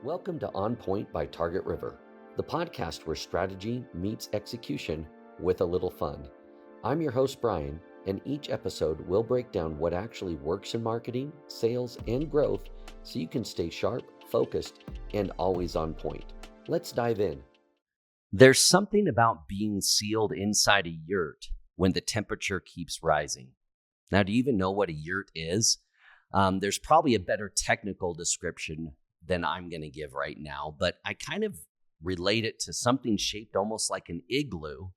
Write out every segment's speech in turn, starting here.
Welcome to On Point by Target River, the podcast where strategy meets execution with a little fun. I'm your host, Brian, and each episode will break down what actually works in marketing, sales, and growth so you can stay sharp, focused, and always on point. Let's dive in. There's something about being sealed inside a yurt when the temperature keeps rising. Now, do you even know what a yurt is? There's probably a better technical description than I'm going to give right now, but I kind of relate it to something shaped almost like an igloo,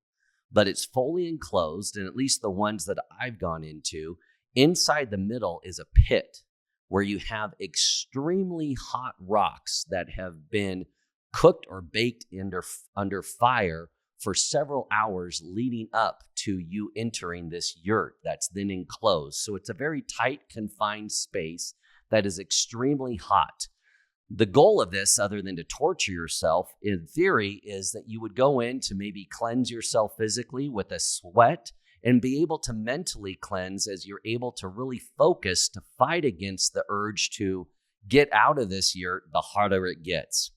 but it's fully enclosed, and at least the ones that I've gone into, inside the middle is a pit where you have extremely hot rocks that have been cooked or baked under fire for several hours leading up to you entering this yurt that's then enclosed. So it's a very tight, confined space that is extremely hot. The goal of this, other than to torture yourself, in theory, is that you would go in to maybe cleanse yourself physically with a sweat and be able to mentally cleanse as you're able to really focus to fight against the urge to get out of this yurt the harder it gets.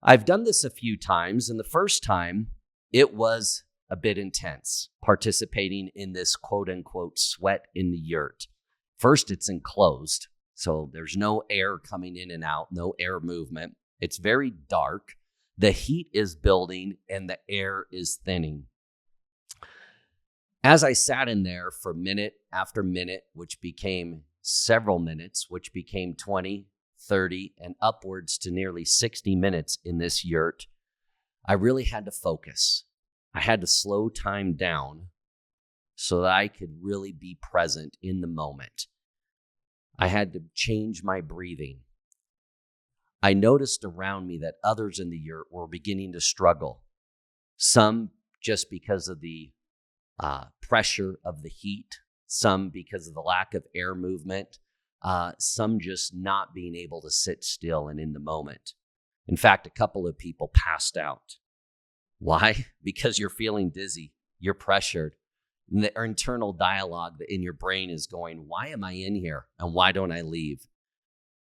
I've done this a few times, and the first time it was a bit intense, participating in this quote-unquote sweat in the yurt. First, it's enclosed. So there's no air coming in and out, no air movement. It's very dark. The heat is building and the air is thinning. As I sat in there for minute after minute, which became several minutes, which became 20, 30, and upwards to nearly 60 minutes in this yurt, I really had to focus. I had to slow time down so that I could really be present in the moment. I had to change my breathing. I noticed around me that others in the yurt were beginning to struggle. Some just because of the pressure of the heat, some because of the lack of air movement, some just not being able to sit still and in the moment. In fact, a couple of people passed out. Why? Because you're feeling dizzy, you're pressured. And the internal dialogue in your brain is going, why am I in here? And why don't I leave?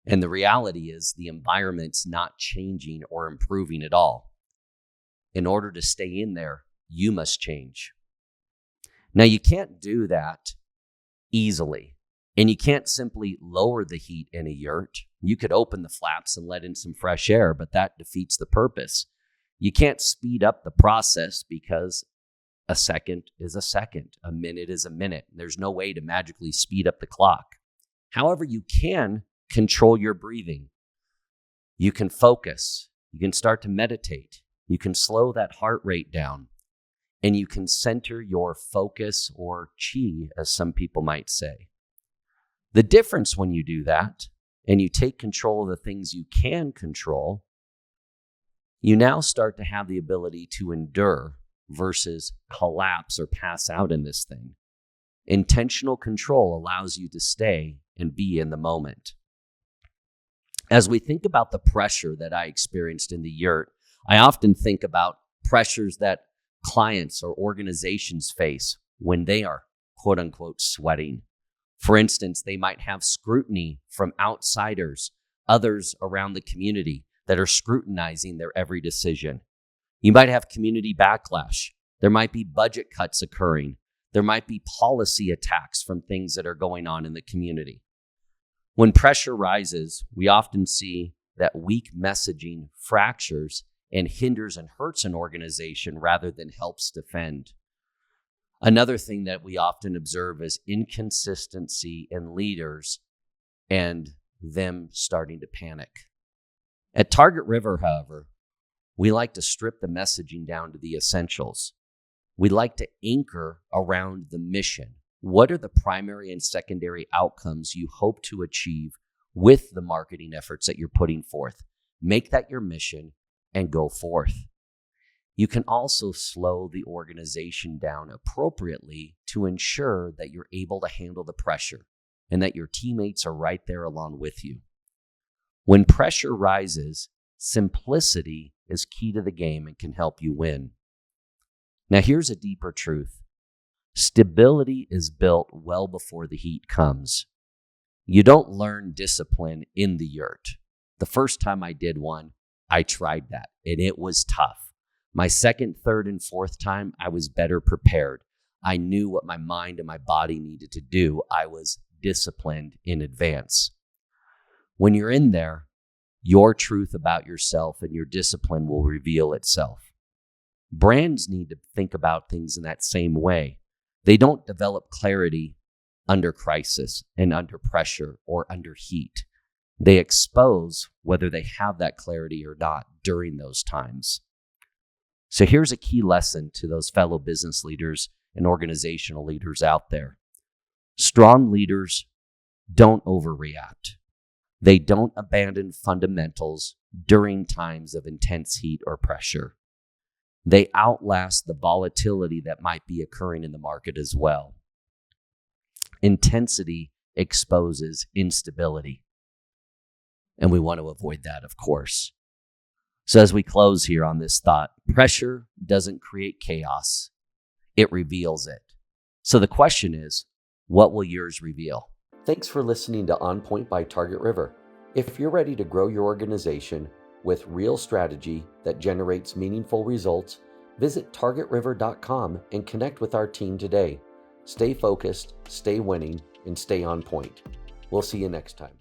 And the reality is the environment's not changing or improving at all. In order to stay in there, you must change. Now, you can't do that easily. And you can't simply lower the heat in a yurt. You could open the flaps and let in some fresh air, but that defeats the purpose. You can't speed up the process because a second is a second. A minute is a minute. There's no way to magically speed up the clock. However, you can control your breathing. You can focus. You can start to meditate. You can slow that heart rate down. And you can center your focus or chi, as some people might say. The difference when you do that and you take control of the things you can control, you now start to have the ability to endure versus collapse or pass out in this thing. Intentional control allows you to stay and be in the moment. As we think about the pressure that I experienced in the yurt, I often think about pressures that clients or organizations face when they are quote unquote sweating. For instance, they might have scrutiny from outsiders, others around the community that are scrutinizing their every decision. You might have community backlash. There might be budget cuts occurring. There might be policy attacks from things that are going on in the community. When pressure rises, we often see that weak messaging fractures and hinders and hurts an organization rather than helps defend. Another thing that we often observe is inconsistency in leaders and them starting to panic. At Target River, however, we like to strip the messaging down to the essentials. We like to anchor around the mission. What are the primary and secondary outcomes you hope to achieve with the marketing efforts that you're putting forth? Make that your mission and go forth. You can also slow the organization down appropriately to ensure that you're able to handle the pressure and that your teammates are right there along with you. When pressure rises, simplicity is key to the game and can help you win. Now, here's a deeper truth. Stability is built well before the heat comes. You don't learn discipline in the yurt. The first time I did one, I tried that and it was tough. My second, third, and fourth time, I was better prepared. I knew what my mind and my body needed to do. I was disciplined in advance. When you're in there, your truth about yourself and your discipline will reveal itself. Brands need to think about things in that same way. They don't develop clarity under crisis and under pressure or under heat. They expose whether they have that clarity or not during those times. So here's a key lesson to those fellow business leaders and organizational leaders out there. Strong leaders don't overreact. They don't abandon fundamentals during times of intense heat or pressure. They outlast the volatility that might be occurring in the market as well. Intensity exposes instability. And we want to avoid that, of course. So as we close here on this thought, pressure doesn't create chaos. It reveals it. So the question is, what will yours reveal? Thanks for listening to On Point by Target River. If you're ready to grow your organization with real strategy that generates meaningful results, visit targetriver.com and connect with our team today. Stay focused, stay winning, and stay on point. We'll see you next time.